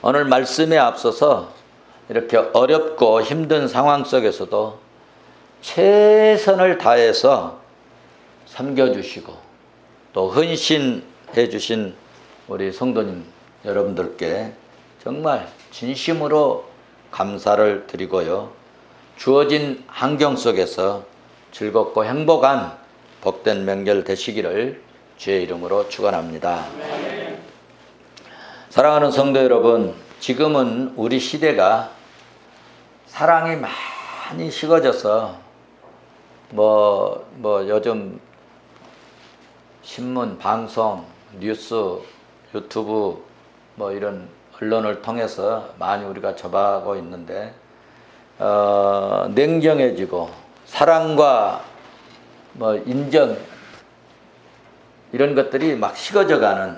오늘 말씀에 앞서서 이렇게 어렵고 힘든 상황 속에서도 최선을 다해서 섬겨주시고 또 헌신해 주신 우리 성도님 여러분들께 정말 진심으로 감사를 드리고요. 주어진 환경 속에서 즐겁고 행복한 복된 명절 되시기를 주의 이름으로 축원합니다. 사랑하는 성도 여러분, 지금은 우리 시대가 사랑이 많이 식어져서 요즘 신문, 방송, 뉴스, 유튜브 이런 언론을 통해서 많이 우리가 접하고 있는데 냉정해지고 사랑과 인정 이런 것들이 막 식어져가는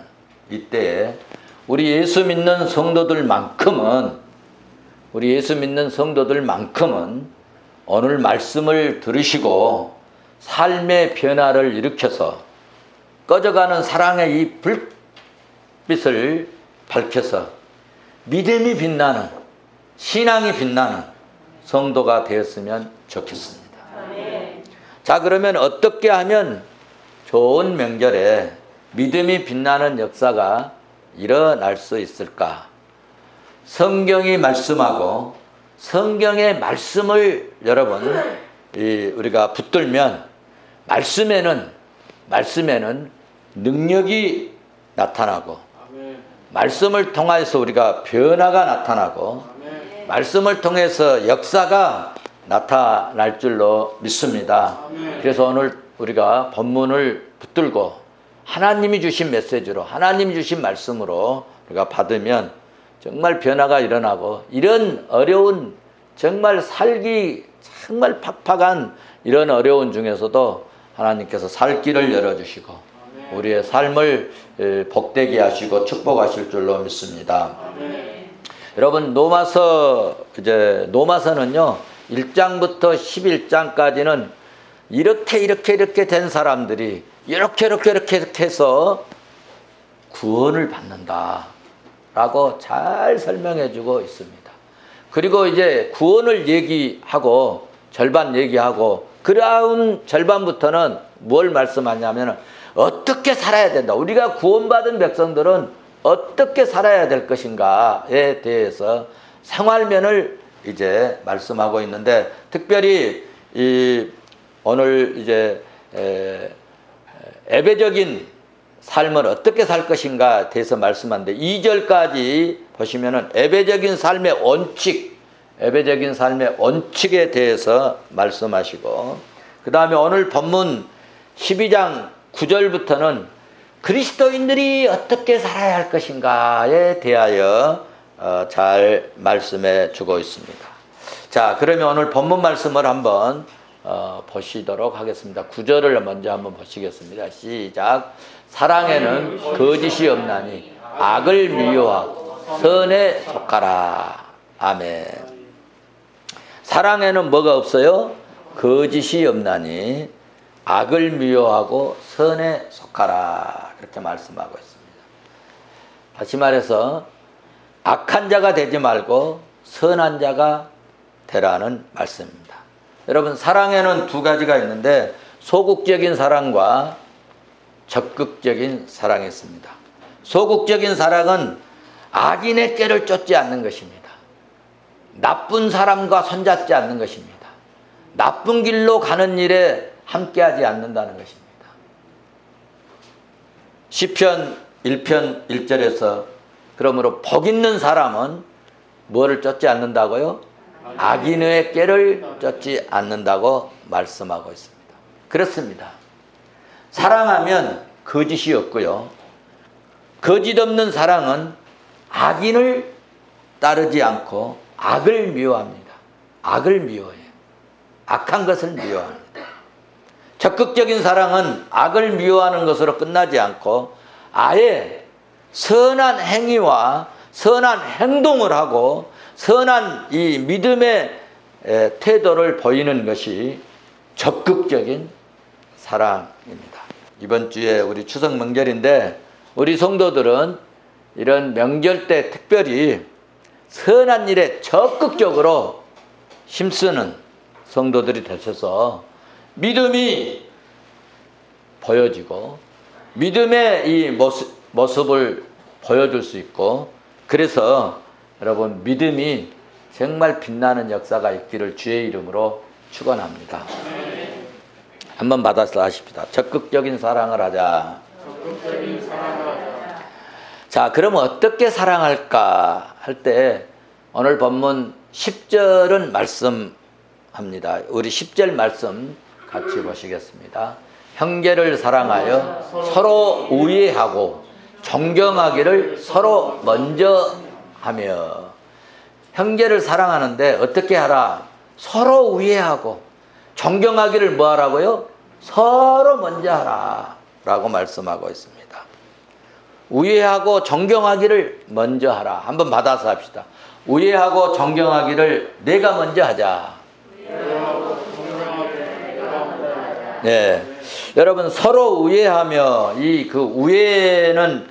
이때에 우리 예수 믿는 성도들만큼은 오늘 말씀을 들으시고 삶의 변화를 일으켜서 꺼져가는 사랑의 이 불빛을 밝혀서 믿음이 빛나는, 신앙이 빛나는 성도가 되었으면 좋겠습니다. 자, 그러면 어떻게 하면 좋은 명절에 믿음이 빛나는 역사가 일어날 수 있을까? 성경이 말씀하고 성경의 말씀을 여러분 우리가 붙들면 말씀에는 능력이 나타나고 말씀을 통해서 우리가 변화가 나타나고 말씀을 통해서 역사가 나타날 줄로 믿습니다. 그래서 오늘 우리가 본문을 붙들고 하나님이 주신 메시지로 하나님이 주신 말씀으로 우리가 받으면 정말 변화가 일어나고 이런 어려운 정말 살기 정말 팍팍한 이런 어려운 중에서도 하나님께서 살 길을 열어주시고 우리의 삶을 복되게 하시고 축복하실 줄로 믿습니다. 여러분 노마서는요 1장부터 11장까지는 이렇게 된 사람들이 이렇게 해서 구원을 받는다 라고 잘 설명해 주고 있습니다. 그리고 이제 구원을 얘기하고 절반 얘기하고 그 다음 절반부터는 뭘 말씀하냐면 어떻게 살아야 된다. 우리가 구원받은 백성들은 어떻게 살아야 될 것인가에 대해서 생활면을 이제 말씀하고 있는데 특별히 오늘 이제 예배적인 삶을 어떻게 살 것인가에 대해서 말씀하는데 2절까지 보시면은 예배적인 삶의 원칙에 대해서 말씀하시고 그 다음에 오늘 본문 12장 9절부터는 그리스도인들이 어떻게 살아야 할 것인가에 대하여 잘 말씀해 주고 있습니다. 자, 그러면 오늘 본문 말씀을 한번 보시도록 하겠습니다. 9절을 먼저 한번 보시겠습니다. 시작. 사랑에는 거짓이 없나니 악을 미워하고 선에 속하라. 아멘. 사랑에는 뭐가 없어요? 거짓이 없나니 악을 미워하고 선에 속하라. 그렇게 말씀하고 있습니다. 다시 말해서 악한 자가 되지 말고 선한 자가 되라는 말씀입니다. 여러분 사랑에는 두 가지가 있는데 소극적인 사랑과 적극적인 사랑이 있습니다. 소극적인 사랑은 악인의 꾀를 쫓지 않는 것입니다. 나쁜 사람과 손잡지 않는 것입니다. 나쁜 길로 가는 일에 함께하지 않는다는 것입니다. 시편 1편 1절에서 그러므로 복 있는 사람은 뭐를 쫓지 않는다고요? 악인의 꾀를 쫓지 않는다고 말씀하고 있습니다. 그렇습니다. 사랑하면 거짓이 없고요. 거짓 없는 사랑은 악인을 따르지 않고 악을 미워합니다. 악을 미워해요. 악한 것을 미워합니다. 적극적인 사랑은 악을 미워하는 것으로 끝나지 않고 아예 선한 행위와 선한 행동을 하고 선한 이 믿음의 태도를 보이는 것이 적극적인 사랑입니다. 이번 주에 우리 추석 명절인데 우리 성도들은 이런 명절 때 특별히 선한 일에 적극적으로 힘쓰는 성도들이 되셔서 믿음이 보여지고 믿음의 이 모습을 보여줄 수 있고, 그래서 여러분 믿음이 정말 빛나는 역사가 있기를 주의 이름으로 축원합니다. 한번 받아서 하십시다. 적극적인 사랑을 하자. 자, 그러면 어떻게 사랑할까 할 때 오늘 본문 10절은 말씀합니다. 우리 10절 말씀 같이 보시겠습니다. 형제를 사랑하여 서로 우애하고 존경하기를 서로 먼저 하며. 형제를 사랑하는데 어떻게 하라? 서로 우애하고 존경하기를 뭐 하라고요? 서로 먼저 하라 라고 말씀하고 있습니다. 우애하고 존경하기를 먼저 하라. 한번 받아서 합시다. 우애하고 존경하기를 내가 먼저 하자. 네, 여러분 서로 우애하며, 이 그 우애는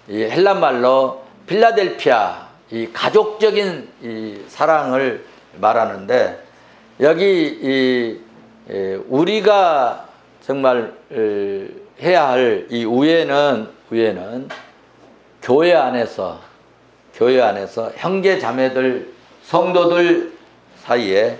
이 헬란 말로 필라델피아, 이 가족적인 이 사랑을 말하는데, 여기 우리가 정말 해야 할 이 우애는 교회 안에서 형제 자매들 성도들 사이에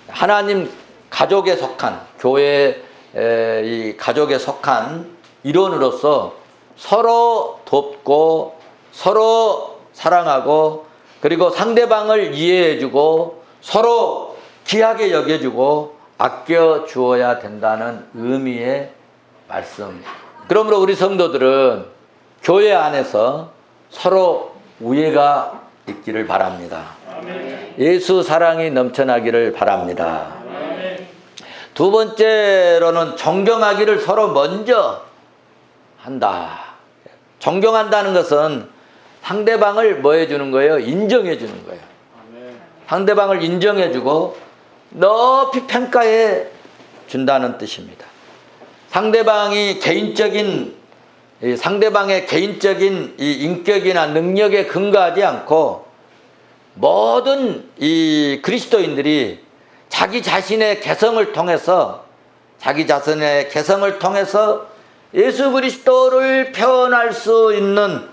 하나님 가족에 속한 교회 이 가족에 속한 일원으로서 서로 돕고 서로 사랑하고, 그리고 상대방을 이해해주고 서로 귀하게 여겨주고 아껴 주어야 된다는 의미의 말씀. 그러므로 우리 성도들은 교회 안에서 서로 우애가 있기를 바랍니다. 예수 사랑이 넘쳐나기를 바랍니다. 두 번째로는 존경하기를 서로 먼저 한다. 존경한다는 것은 상대방을 뭐 해주는 거예요? 인정해 주는 거예요. 상대방을 인정해주고 높이 평가해 준다는 뜻입니다. 상대방의 개인적인 이 인격이나 능력에 근거하지 않고 모든 이 그리스도인들이 자기 자신의 개성을 통해서 예수 그리스도를 표현할 수 있는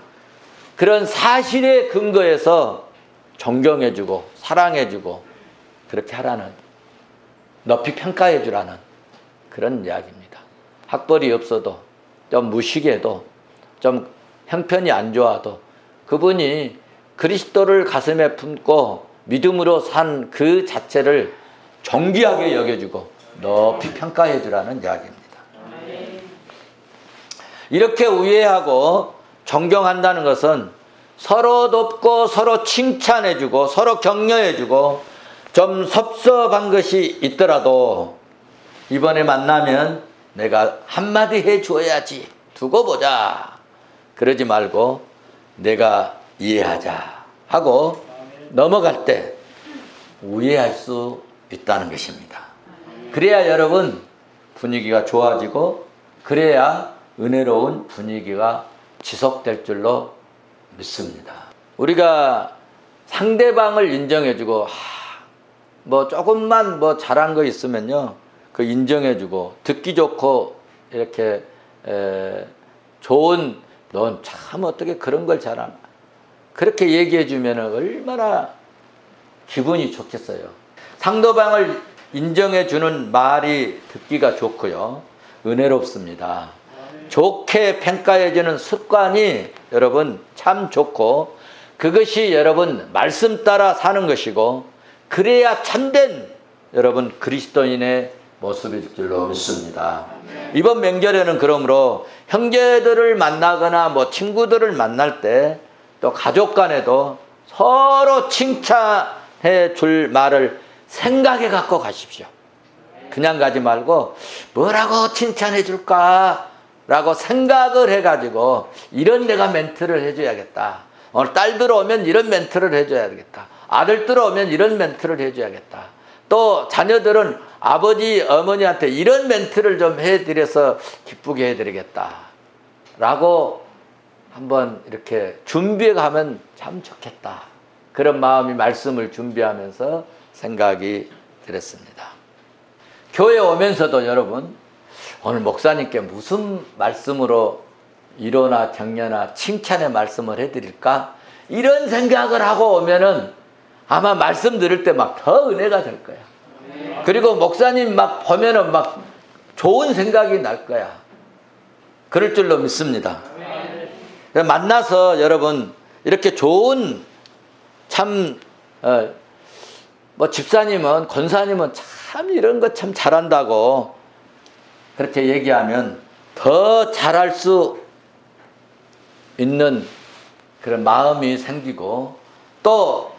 그런 사실에 근거해서 존경해주고 사랑해주고 그렇게 하라는, 높이 평가해주라는 그런 이야기입니다. 학벌이 없어도, 좀 무식해도, 좀 형편이 안 좋아도 그분이 그리스도를 가슴에 품고 믿음으로 산 그 자체를 존귀하게 여겨주고 높이 평가해주라는 이야기입니다. 이렇게 우애하고 존경한다는 것은 서로 돕고 서로 칭찬해주고 서로 격려해주고, 좀 섭섭한 것이 있더라도 이번에 만나면 내가 한마디 해줘야지, 두고 보자, 그러지 말고 내가 이해하자 하고 넘어갈 때 우애할 수 있다는 것입니다. 그래야 여러분 분위기가 좋아지고, 그래야 은혜로운 분위기가 지속될 줄로 믿습니다. 우리가 상대방을 인정해주고 뭐 조금만 뭐 잘한 거 있으면요, 그 인정해주고 듣기 좋고 이렇게 좋은, 넌 참 어떻게 그런 걸 잘하나, 그렇게 얘기해주면 얼마나 기분이 좋겠어요. 상대방을 인정해주는 말이 듣기가 좋고요, 은혜롭습니다. 좋게 평가해주는 습관이 여러분 참 좋고, 그것이 여러분 말씀 따라 사는 것이고, 그래야 참된 여러분 그리스도인의 모습일 줄로 믿습니다. 이번 명절에는 그러므로 형제들을 만나거나 뭐 친구들을 만날 때, 또 가족 간에도 서로 칭찬해 줄 말을 생각해 갖고 가십시오. 그냥 가지 말고 뭐라고 칭찬해 줄까 라고 생각을 해가지고, 이런 내가 멘트를 해줘야겠다, 오늘 딸 들어오면 이런 멘트를 해줘야겠다, 아들 들어오면 이런 멘트를 해줘야겠다, 또 자녀들은 아버지 어머니한테 이런 멘트를 좀 해드려서 기쁘게 해드리겠다 라고 한번 이렇게 준비해 가면 참 좋겠다, 그런 마음이 말씀을 준비하면서 생각이 들었습니다. 교회 오면서도 여러분, 오늘 목사님께 무슨 말씀으로 위로나 격려나 칭찬의 말씀을 해드릴까? 이런 생각을 하고 오면은 아마 말씀 들을 때 막 더 은혜가 될 거야. 그리고 목사님 막 보면은 막 좋은 생각이 날 거야. 그럴 줄로 믿습니다. 만나서 여러분 이렇게 좋은 참 뭐 집사님은 권사님은 참 이런 거 참 잘한다고 그렇게 얘기하면 더 잘할 수 있는 그런 마음이 생기고 또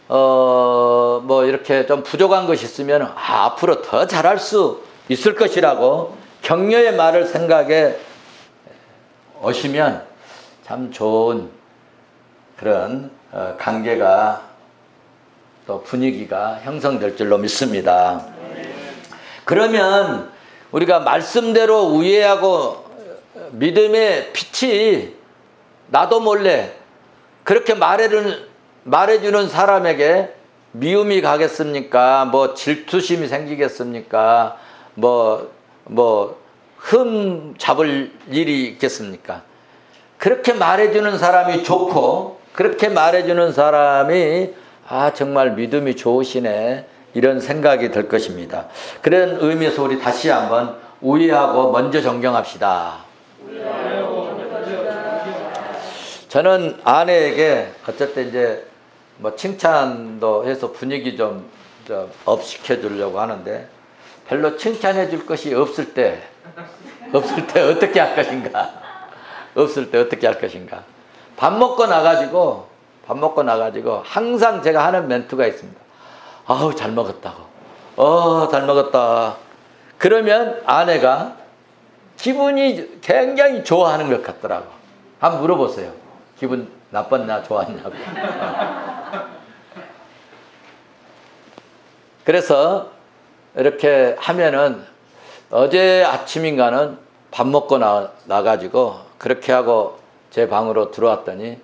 뭐 이렇게 좀 부족한 것이 있으면 앞으로 더 잘할 수 있을 것이라고 격려의 말을 생각에 오시면 참 좋은 그런 관계가 또 분위기가 형성될 줄로 믿습니다. 그러면 우리가 말씀대로 우애하고 믿음의 빛이 나도 몰래 그렇게 말해주는 사람에게 미움이 가겠습니까? 뭐 질투심이 생기겠습니까? 흠 잡을 일이 있겠습니까? 그렇게 말해주는 사람이 좋고 그렇게 말해주는 사람이 정말 믿음이 좋으시네 이런 생각이 들 것입니다. 그런 의미에서 우리 다시 한번 우애하고 먼저 존경합시다. 저는 아내에게 어쨌든 이제 뭐 칭찬도 해서 분위기 좀 업 시켜주려고 하는데 별로 칭찬해 줄 것이 없을 때 어떻게 할 것인가? 없을 때 어떻게 할 것인가? 밥 먹고 나가지고 항상 제가 하는 멘트가 있습니다. 아우 잘 먹었다고. 잘 먹었다. 그러면 아내가 기분이 굉장히 좋아하는 것 같더라고. 한번 물어보세요. 기분 나빴나 좋았냐고. 그래서 이렇게 하면은 어제 아침인가는 밥 먹고 나가지고 그렇게 하고 제 방으로 들어왔더니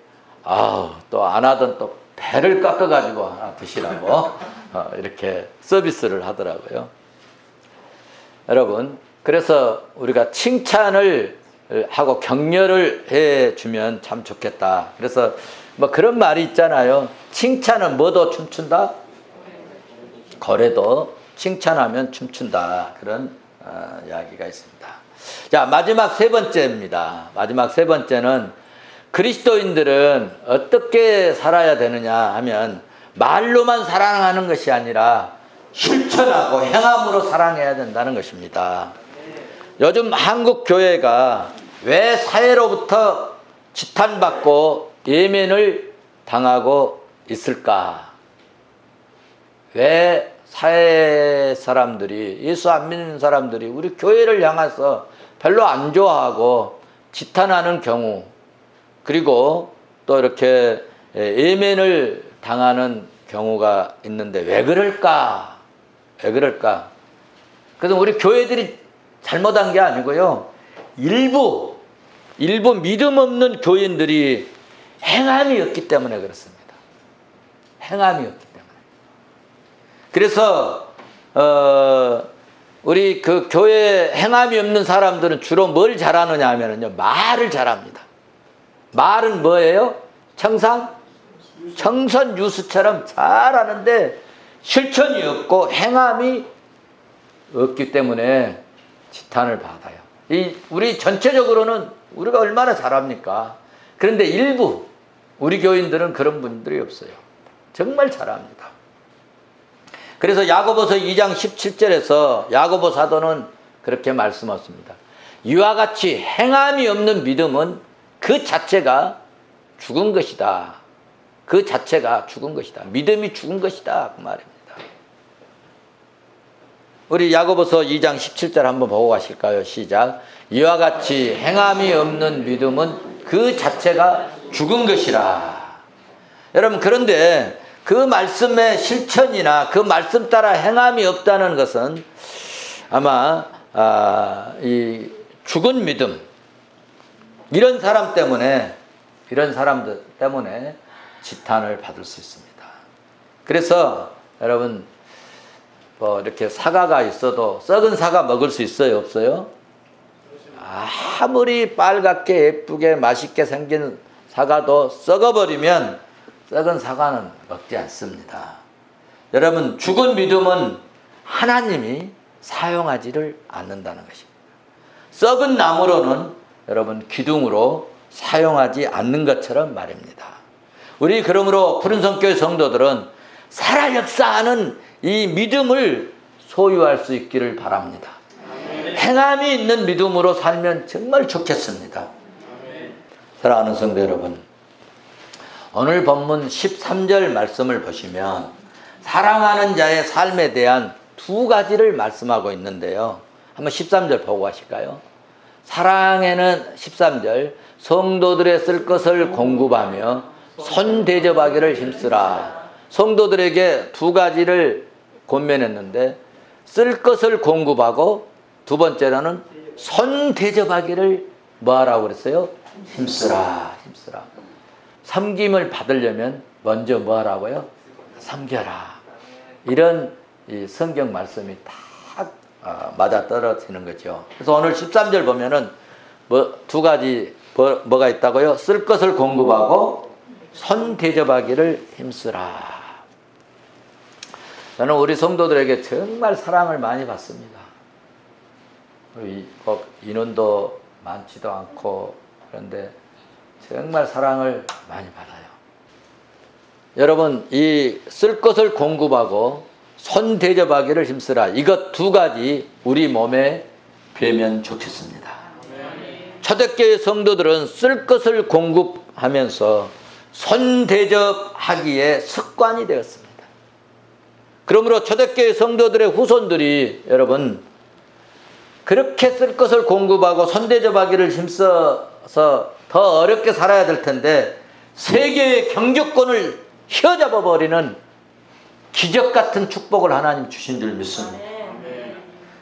또 안 하던 또 배를 깎아가지고 하나 드시라고 이렇게 서비스를 하더라고요. 여러분, 그래서 우리가 칭찬을 하고 격려를 해주면 참 좋겠다. 그래서 뭐 그런 말이 있잖아요. 칭찬은 뭐도 춤춘다? 거래도 칭찬하면 춤춘다. 그런 이야기가 있습니다. 자, 마지막 세 번째입니다. 마지막 세 번째는 그리스도인들은 어떻게 살아야 되느냐 하면 말로만 사랑하는 것이 아니라 실천하고 행함으로 사랑해야 된다는 것입니다. 요즘 한국 교회가 왜 사회로부터 지탄받고 예면을 당하고 있을까? 왜 사회 사람들이, 예수 안 믿는 사람들이 우리 교회를 향해서 별로 안 좋아하고 지탄하는 경우, 그리고 또 이렇게 예면을 당하는 경우가 있는데 왜 그럴까? 왜 그럴까? 그래서 우리 교회들이 잘못한 게 아니고요. 일부 믿음 없는 교인들이 행함이 없기 때문에 그렇습니다. 행함이 없기 때문에. 그래서 우리 그 교회 행함이 없는 사람들은 주로 뭘 잘하느냐 하면요, 말을 잘합니다. 말은 뭐예요? 청선유수처럼 잘하는데 실천이 없고 행함이 없기 때문에 지탄을 받아요. 우리 전체적으로는 우리가 얼마나 잘합니까? 그런데 일부 우리 교인들은 그런 분들이 없어요. 정말 잘합니다. 그래서 야고보서 2장 17절에서 야고보 사도는 그렇게 말씀하십니다. 이와 같이 행함이 없는 믿음은 그 자체가 죽은 것이다. 그 자체가 죽은 것이다. 믿음이 죽은 것이다. 그 말입니다. 우리 야고보서 2장 17절 한번 보고 가실까요? 시작. 이와 같이 행함이 없는 믿음은 그 자체가 죽은 것이라. 여러분, 그런데 그 말씀의 실천이나 그 말씀 따라 행함이 없다는 것은 아마 이 죽은 믿음, 이런 사람들 때문에 지탄을 받을 수 있습니다. 그래서 여러분 뭐 이렇게 사과가 있어도 썩은 사과 먹을 수 있어요, 없어요? 아무리 빨갛게 예쁘게 맛있게 생긴 사과도 썩어버리면 썩은 사과는 먹지 않습니다. 여러분, 죽은 믿음은 하나님이 사용하지를 않는다는 것입니다. 썩은 나무로는 여러분 기둥으로 사용하지 않는 것처럼 말입니다. 우리 그러므로 푸른성교회 성도들은 살아 역사하는 이 믿음을 소유할 수 있기를 바랍니다. 행함이 있는 믿음으로 살면 정말 좋겠습니다. 사랑하는 성도 여러분, 오늘 본문 13절 말씀을 보시면 사랑하는 자의 삶에 대한 두 가지를 말씀하고 있는데요. 한번 13절 보고 가실까요? 사랑에는 13절 성도들의 쓸 것을 공급하며 손 대접하기를 힘쓰라. 성도들에게 두 가지를 권면했는데 쓸 것을 공급하고 두 번째로는 손 대접하기를 뭐하라고 그랬어요? 힘쓰라. 힘쓰라. 섬김을 받으려면 먼저 뭐하라고요? 섬겨라. 이런 이 성경 말씀이 딱 맞아떨어지는 거죠. 그래서 오늘 13절 보면은 두 가지 뭐가 있다고요? 쓸 것을 공급하고 손 대접하기를 힘쓰라. 저는 우리 성도들에게 정말 사랑을 많이 받습니다. 인원도 많지도 않고 그런데 정말 사랑을 많이 받아요. 여러분, 이 쓸 것을 공급하고 손 대접하기를 힘쓰라. 이것 두 가지 우리 몸에 배면 좋겠습니다. 초대교회 성도들은 쓸 것을 공급하면서 손 대접하기에 습관이 되었습니다. 그러므로 초대교회 성도들의 후손들이 여러분 그렇게 쓸 것을 공급하고 손 대접하기를 힘써서 더 어렵게 살아야 될 텐데 세계의 경제권을 휘어잡아 버리는 기적 같은 축복을 하나님 주신 줄 믿습니다.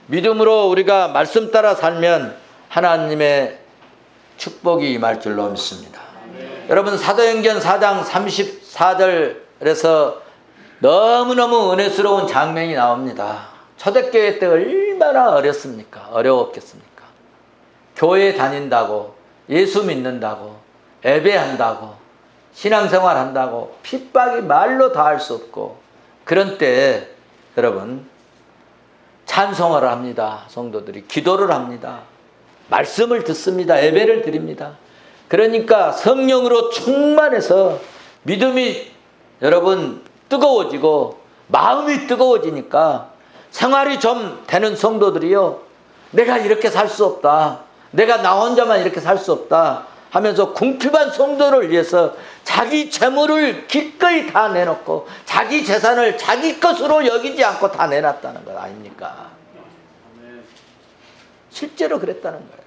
믿음으로 우리가 말씀 따라 살면 하나님의 축복이 임할 줄로 믿습니다. 여러분, 사도행전 4장 34절에서 너무너무 은혜스러운 장면이 나옵니다. 초대교회 때 얼마나 어렵습니까? 어려웠겠습니까? 교회 다닌다고, 예수 믿는다고, 예배한다고, 신앙생활 한다고 핍박이 말로 다 할 수 없고 그런 때에 여러분 찬송을 합니다. 성도들이 기도를 합니다. 말씀을 듣습니다. 예배를 드립니다. 그러니까 성령으로 충만해서 믿음이 여러분 뜨거워지고 마음이 뜨거워지니까 생활이 좀 되는 성도들이요, 내가 이렇게 살 수 없다, 내가 나 혼자만 이렇게 살 수 없다 하면서 궁핍한 성도를 위해서 자기 재물을 기꺼이 다 내놓고 자기 재산을 자기 것으로 여기지 않고 다 내놨다는 것 아닙니까? 실제로 그랬다는 거예요.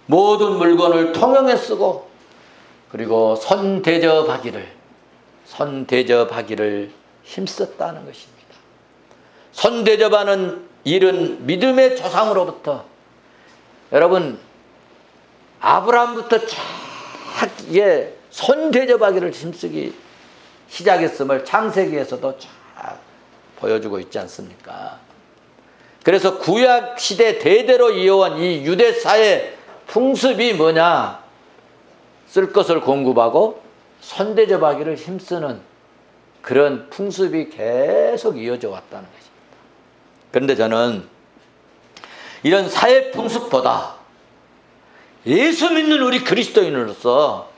모든 물건을 통용해 쓰고 그리고 손 대접하기를 힘썼다는 것입니다. 손 대접하는 일은 믿음의 조상으로부터 여러분 아브라함부터 쫙 손 대접하기를 힘쓰기 시작했음을 창세기에서도 쫙 보여주고 있지 않습니까? 그래서 구약 시대 대대로 이어온 이 유대사의 풍습이 뭐냐? 쓸 것을 공급하고 손 대접하기를 힘쓰는 그런 풍습이 계속 이어져 왔다는 것입니다. 그런데 저는 이런 사회 풍습보다 예수 믿는 우리 그리스도인으로서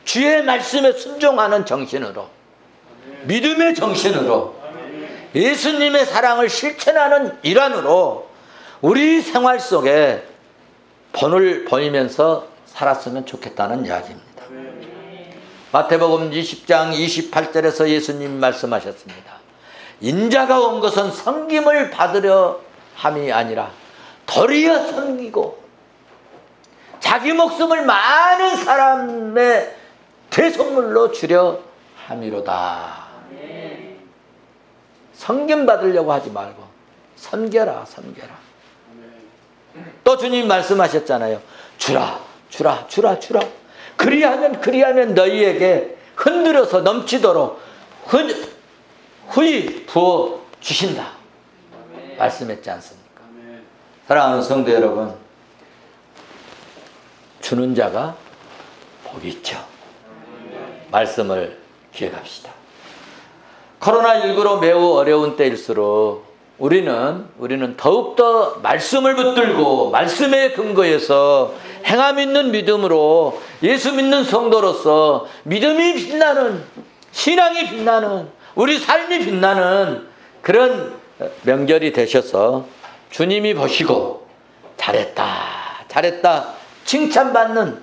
주의 말씀에 순종하는 정신으로, 믿음의 정신으로, 예수님의 사랑을 실천하는 일환으로 우리 생활 속에 본을 보이면서 살았으면 좋겠다는 이야기입니다. 마태복음 20장 28절에서 예수님 말씀하셨습니다. 인자가 온 것은 섬김을 받으려 함이 아니라 도리어 섬기고 자기 목숨을 많은 사람의 대속물로 주려 함이로다. 섬김 받으려고 하지 말고 섬겨라. 또 주님 말씀하셨잖아요. 주라. 그리하면 너희에게 흔들어서 넘치도록 후히 부어 주신다. 말씀했지 않습니까? 사랑하는 성도 여러분, 주는 자가 복이 있죠. 말씀을 기억합시다. 코로나19로 매우 어려운 때일수록 우리는 더욱더 말씀을 붙들고 말씀의 근거에서 행함 있는 믿음으로 예수 믿는 성도로서 믿음이 빛나는, 신앙이 빛나는, 우리 삶이 빛나는 그런 명절이 되셔서 주님이 보시고 잘했다 칭찬받는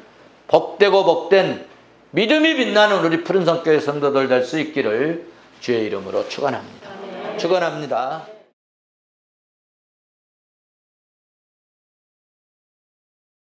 복되고 복된 믿음이 빛나는 우리 푸른성교회 성도들 될 수 있기를 주의 이름으로 축원합니다. 축원합니다.